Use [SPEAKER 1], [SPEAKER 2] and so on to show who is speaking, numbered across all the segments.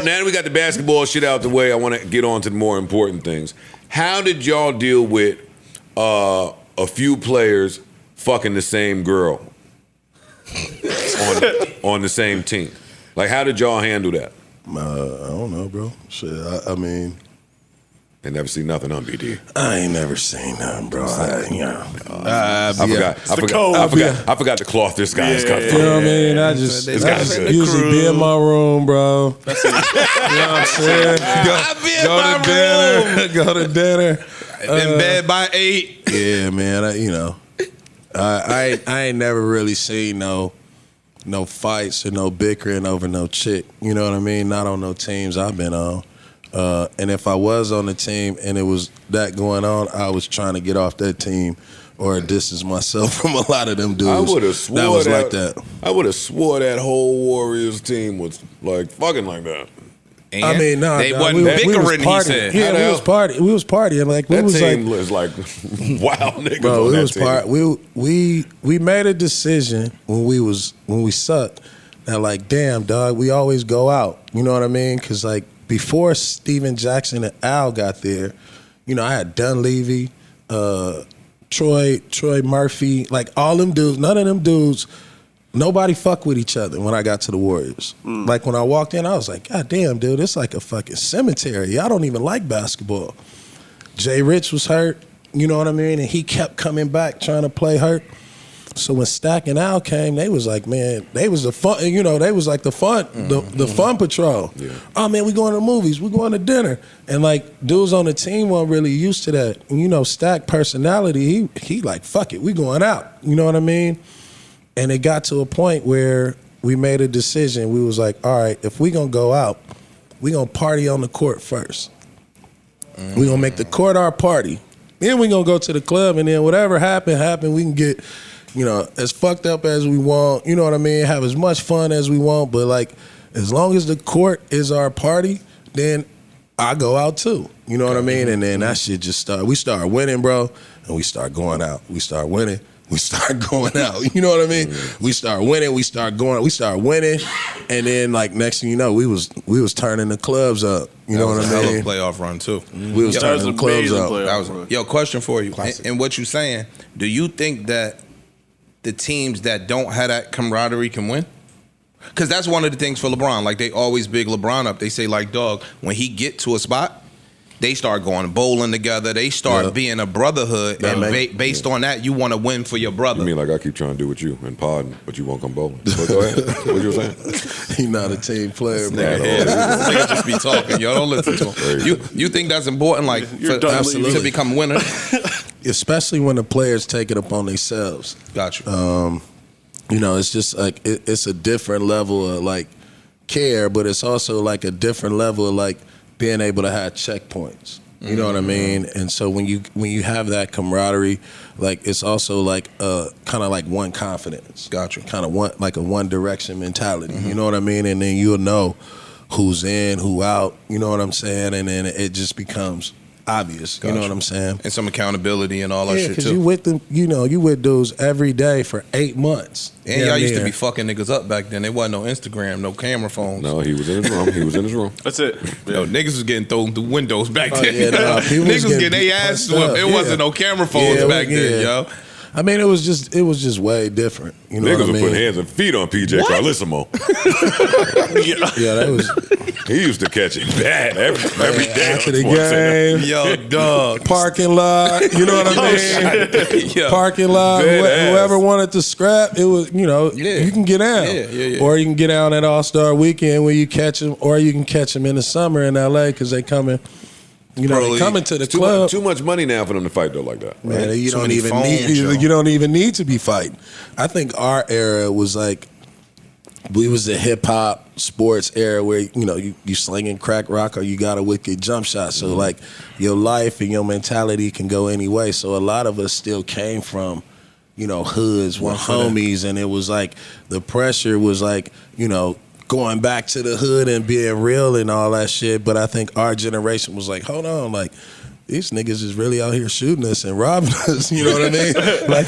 [SPEAKER 1] Now that we got the basketball shit out the way, I want to get on to the more important things. How did y'all deal with a few players fucking the same girl on the same team? Like, how did y'all handle that?
[SPEAKER 2] I don't know, bro. Shit, I mean...
[SPEAKER 1] I never seen nothing on BD.
[SPEAKER 2] I ain't never seen nothing, bro. I
[SPEAKER 1] forgot the cloth this guy is cut
[SPEAKER 2] You
[SPEAKER 1] from.
[SPEAKER 2] know what I mean? I just usually be in my room, bro. You know what I'm saying? Go to dinner.
[SPEAKER 3] In bed by 8.
[SPEAKER 2] Yeah, man. I ain't never really seen no fights or no bickering over no chick. You know what I mean? Not on no teams I've been on. And if I was on the team and it was that going on, I was trying to get off that team or distance myself from a lot of them dudes.
[SPEAKER 1] I would have swore
[SPEAKER 2] that was like that.
[SPEAKER 1] I would have swore that whole Warriors team was like fucking like that.
[SPEAKER 3] And
[SPEAKER 2] I mean, no,
[SPEAKER 3] they wasn't bickering. He said,
[SPEAKER 2] "Yeah, we was partying. We was partying. Like we
[SPEAKER 1] that
[SPEAKER 2] was
[SPEAKER 1] team
[SPEAKER 2] like,
[SPEAKER 1] was like wild niggas.
[SPEAKER 2] bro,
[SPEAKER 1] on
[SPEAKER 2] we
[SPEAKER 1] that
[SPEAKER 2] was
[SPEAKER 1] team.
[SPEAKER 2] We made a decision when we sucked that like, damn, dog, we always go out. You know what I mean? Because like before Steven Jackson and Al got there, you know, I had Dunleavy, Troy Murphy, like all them dudes. None of them dudes. Nobody fuck with each other when I got to the Warriors. Like when I walked in, I was like, God damn, dude, it's like a fucking cemetery. I don't even like basketball. Jay Rich was hurt, you know what I mean? And he kept coming back trying to play hurt. So when Stack and Al came, they was like, man, they was the fun, you know, they was like the fun, the fun patrol. Yeah. Oh man, we going to the movies, we going to dinner. And like dudes on the team weren't really used to that. And you know, Stack personality, he like, fuck it, we going out. You know what I mean? And it got to a point where we made a decision. We was like, all right, if we gonna go out, we gonna party on the court first. We gonna make the court our party. Then we gonna go to the club, and then whatever happen. We can get, you know, as fucked up as we want. You know what I mean? Have as much fun as we want. But like, as long as the court is our party, then I go out too. You know what I mean? And then that shit just started. We started winning, bro, and we start going out. We start winning. We start going out. You know what I mean? We start winning. We start winning, and then like next thing you know, we was turning the clubs up. You know what I mean?
[SPEAKER 3] That was a playoff run too.
[SPEAKER 2] We was turning the clubs up.
[SPEAKER 3] Yo, question for you. And what you saying? Do you think that the teams that don't have that camaraderie can win? Because that's one of the things for LeBron. Like they always big LeBron up. They say like, dog, when he get to a spot, they start going bowling together. They start being a brotherhood, and based on that, you want to win for your brother.
[SPEAKER 1] You mean like I keep trying to do with you and pod, but you won't come bowling? But go ahead. What you were saying?
[SPEAKER 2] He's not a team player, bro.
[SPEAKER 3] Nigga just be talking. Yo, don't listen to him. You think that's important, like to become winner?
[SPEAKER 2] Especially when the players take it upon themselves.
[SPEAKER 3] Got you.
[SPEAKER 2] You know, it's just like it's a different level of like care, but it's also like a different level of like being able to have checkpoints. You know what I mean? And so when you have that camaraderie, like it's also like kind of like one confidence.
[SPEAKER 3] Gotcha.
[SPEAKER 2] Kind of like a one direction mentality. You know what I mean? And then you'll know who's in, who out. You know what I'm saying? And then it just becomes obvious. Gotcha. You know what I'm saying?
[SPEAKER 3] And some accountability and all that shit too.
[SPEAKER 2] Yeah, because you with them, you with dudes every day for 8 months.
[SPEAKER 3] And y'all used to be fucking niggas up back then. There wasn't no Instagram, no camera phones.
[SPEAKER 1] No, he was in his room.
[SPEAKER 4] That's it.
[SPEAKER 3] Yo, niggas was getting thrown through windows back then.
[SPEAKER 2] Yeah,
[SPEAKER 3] niggas was getting their ass swept. It wasn't no camera phones back then, yo.
[SPEAKER 2] I mean, it was just way different. You know
[SPEAKER 1] Niggas
[SPEAKER 2] what I mean?
[SPEAKER 1] were putting hands and feet on PJ Carlissimo.
[SPEAKER 2] Yeah, that was.
[SPEAKER 1] He used to catch it bad every day
[SPEAKER 2] After the game.
[SPEAKER 3] Yo, dog.
[SPEAKER 2] Parking lot. You know what I mean?
[SPEAKER 3] Yo.
[SPEAKER 2] Parking lot. Whoever wanted to scrap, it was, you know, you can get out.
[SPEAKER 3] Yeah.
[SPEAKER 2] Or you can get out at All-Star Weekend when you catch them, or you can catch them in the summer in L.A. because they coming. You know, they coming to the club.
[SPEAKER 1] Too much money now for them to fight though like that.
[SPEAKER 2] Man,
[SPEAKER 1] right?
[SPEAKER 2] you don't even need to be fighting. I think our era was like, we was the hip hop sports era where you know you slinging crack rock or you got a wicked jump shot. So like your life and your mentality can go any way. So a lot of us still came from, you know, hoods with homies, and it was like the pressure was like, you know, going back to the hood and being real and all that shit. But I think our generation was like, hold on, like these niggas is really out here shooting us and robbing us. You know what I mean? Like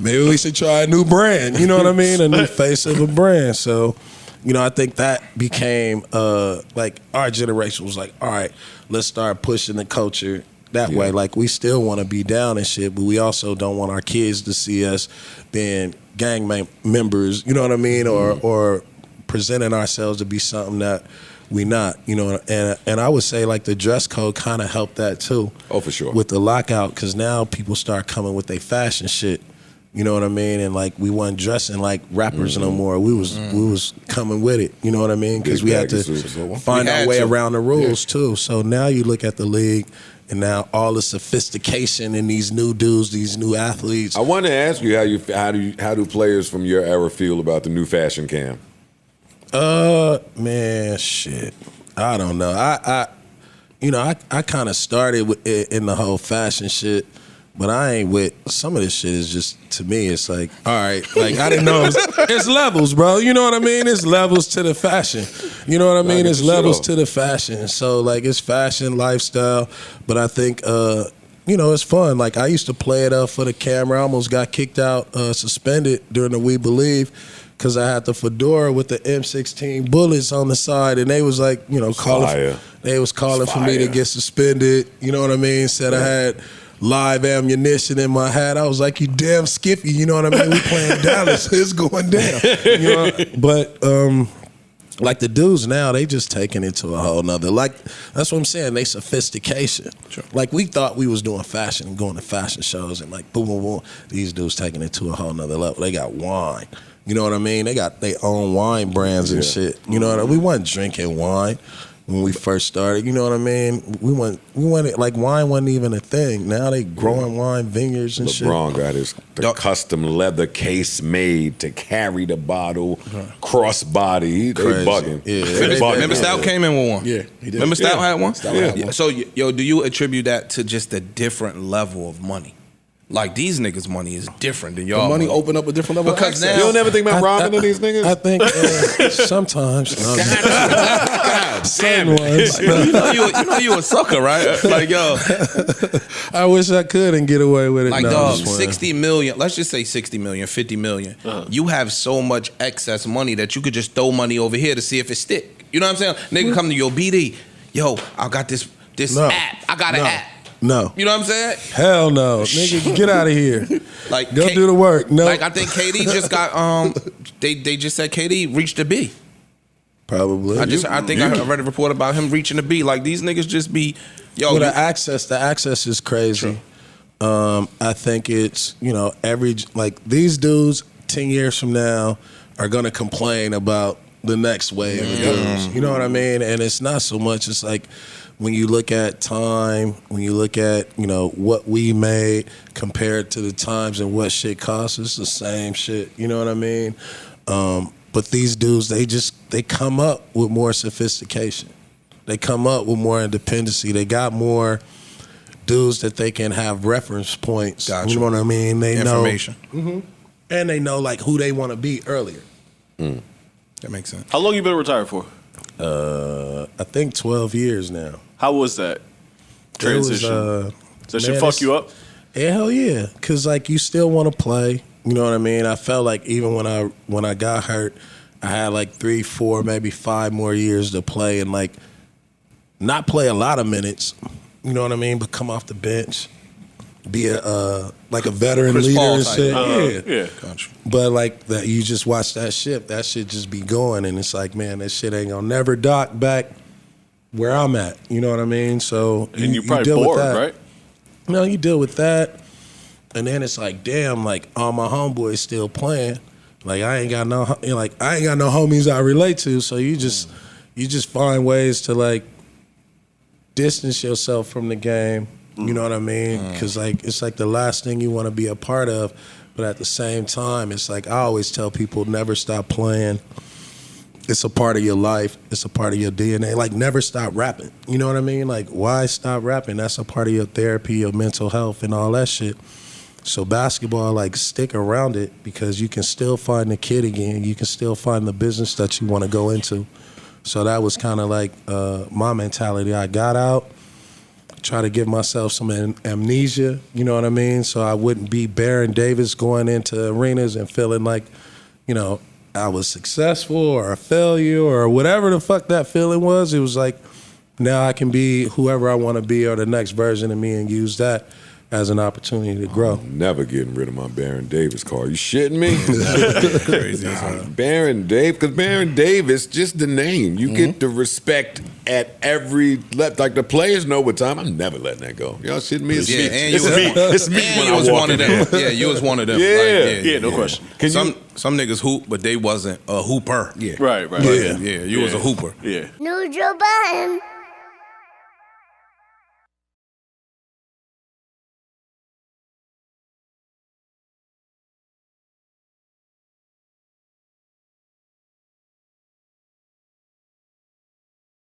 [SPEAKER 2] maybe we should try a new brand. You know what I mean? A new face of a brand. So, You know, I think that became like our generation was like, all right, let's start pushing the culture that way. Like we still want to be down and shit, but we also don't want our kids to see us being gang members, you know what I mean, or presenting ourselves to be something that we not, you know. And I would say like the dress code kind of helped that too.
[SPEAKER 1] Oh, for sure.
[SPEAKER 2] With the lockout, because now people start coming with their fashion shit. You know what I mean? And like we wasn't dressing like rappers no more. We was coming with it. You know what I mean? Because we had to find our way around the rules too. So now you look at the league, and now all the sophistication in these new dudes, these new athletes.
[SPEAKER 1] I wanted to ask you how do players from your era feel about the new fashion cam?
[SPEAKER 2] Man, shit. I don't know. I kind of started in the whole fashion shit. But I ain't with some of this shit. Is just, to me, it's like, all right, like I didn't know it's levels, bro. You know what I mean? It's levels to the fashion. You know what I mean? It's levels to the fashion. So like it's fashion, lifestyle. But I think you know, it's fun. Like I used to play it up for the camera. I almost got kicked out, suspended during the We Believe, because I had the fedora with the M16 bullets on the side, and they was like, you know, calling. They was calling for me to get suspended. You know what I mean? Said I had live ammunition in my hat. I was like, you damn Skippy, you know what I mean? We playing Dallas, it's going down. You know? But like the dudes now, they just taking it to a whole nother. Like that's what I'm saying. They sophistication. Sure. Like we thought we was doing fashion and going to fashion shows and like boom, boom, boom. These dudes taking it to a whole nother level. They got wine. You know what I mean? They got their own wine brands and shit. You know what I mean? We wasn't drinking wine when we first started, you know what I mean? We went like wine wasn't even a thing. Now they growing wine vineyards and shit.
[SPEAKER 1] LeBron got his custom leather case made to carry the bottle, crossbody. They bugging.
[SPEAKER 3] Yeah. Remember Stout came in with one?
[SPEAKER 2] Yeah, he did.
[SPEAKER 3] Remember Stout had one?
[SPEAKER 2] Stout had one.
[SPEAKER 3] So, yo, do you attribute that to just a different level of money? Like these niggas' money is different than y'all.
[SPEAKER 4] Money open up a different level.
[SPEAKER 3] Because now
[SPEAKER 1] you don't ever think about robbing these niggas?
[SPEAKER 2] I think sometimes.
[SPEAKER 1] God damn it.
[SPEAKER 3] You know you a sucker, right? Like, yo.
[SPEAKER 2] I wish I could and get away with it.
[SPEAKER 3] Like,
[SPEAKER 2] no,
[SPEAKER 3] dog, 60 million, let's just say 60 million, 50 million. You have so much excess money that you could just throw money over here to see if it stick. You know what I'm saying? Nigga come to your BD, yo, I got this app. I got an app.
[SPEAKER 2] No.
[SPEAKER 3] You know what I'm saying?
[SPEAKER 2] Hell no. Nigga, get out of here.
[SPEAKER 3] Like
[SPEAKER 2] go do the work. No.
[SPEAKER 3] Like I think KD just got they just said KD reached a B.
[SPEAKER 2] Probably.
[SPEAKER 3] I read a report about him reaching a B. Like these niggas just be
[SPEAKER 2] well, the access is crazy. I think it's, you know, these dudes 10 years from now are gonna complain about the next wave of dudes. You know what I mean? And it's not so much, it's like when you look at time, when you look at, you know, what we made compared to the times and what shit costs, it's the same shit. You know what I mean? But these dudes, they come up with more sophistication. They come up with more independency. They got more dudes that they can have reference points.
[SPEAKER 3] Gotcha.
[SPEAKER 2] You know what I mean? They
[SPEAKER 3] information.
[SPEAKER 2] know, and they know like who they want to be earlier.
[SPEAKER 3] That makes sense.
[SPEAKER 4] How long you been retired for?
[SPEAKER 2] I think 12 years now.
[SPEAKER 4] How was that transition? Does that shit fuck you up?
[SPEAKER 2] Hell yeah, cause like you still want to play. You know what I mean? I felt like even when I got hurt, I had like 3, 4, maybe 5 more years to play and like not play a lot of minutes. You know what I mean? But come off the bench, be like a veteran
[SPEAKER 3] Chris
[SPEAKER 2] leader
[SPEAKER 3] Paul
[SPEAKER 2] and
[SPEAKER 3] type.
[SPEAKER 2] shit.
[SPEAKER 4] Yeah.
[SPEAKER 3] Gotcha.
[SPEAKER 2] But like that, you just watch that shit just be going, and it's like, man, that shit ain't gonna never dock back where I'm at. You know what I mean? So
[SPEAKER 4] And you're probably
[SPEAKER 2] deal
[SPEAKER 4] bored,
[SPEAKER 2] with that.
[SPEAKER 4] right?
[SPEAKER 2] No, you deal with that, and then it's like, damn, like all my homeboys still playing. Like I ain't got no homies I relate to. So you just find ways to like distance yourself from the game. You know what I mean? Because like it's like the last thing you want to be a part of, but at the same time, it's like I always tell people, never stop playing. It's a part of your life. It's a part of your DNA. Like never stop rapping. You know what I mean? Like why stop rapping? That's a part of your therapy, your mental health, and all that shit. So basketball, like stick around it because you can still find the kid again. You can still find the business that you want to go into. So that was kind of like my mentality. I got out. Try to give myself some amnesia, you know what I mean? So I wouldn't be Baron Davis going into arenas and feeling like, you know, I was successful or a failure or whatever the fuck that feeling was. It was like, now I can be whoever I want to be or the next version of me and use that as an opportunity to grow.
[SPEAKER 1] I'm never getting rid of my Baron Davis car. You shitting me?
[SPEAKER 3] Crazy.
[SPEAKER 1] Baron Davis, because Baron Davis, just the name. You get the respect at every left. Like the players know what time. I'm never letting that go. Y'all shitting me? It's
[SPEAKER 3] Yeah,
[SPEAKER 1] me.
[SPEAKER 3] and you
[SPEAKER 1] It's me when I
[SPEAKER 3] was
[SPEAKER 1] walk
[SPEAKER 3] one
[SPEAKER 1] in
[SPEAKER 3] of
[SPEAKER 1] there.
[SPEAKER 3] them. Yeah, you was one of them.
[SPEAKER 1] Yeah.
[SPEAKER 4] No question.
[SPEAKER 3] Some niggas hoop, but they wasn't a hooper. Yeah.
[SPEAKER 4] Right.
[SPEAKER 3] Yeah, you was a hooper.
[SPEAKER 4] Yeah.
[SPEAKER 5] New Joe Budden.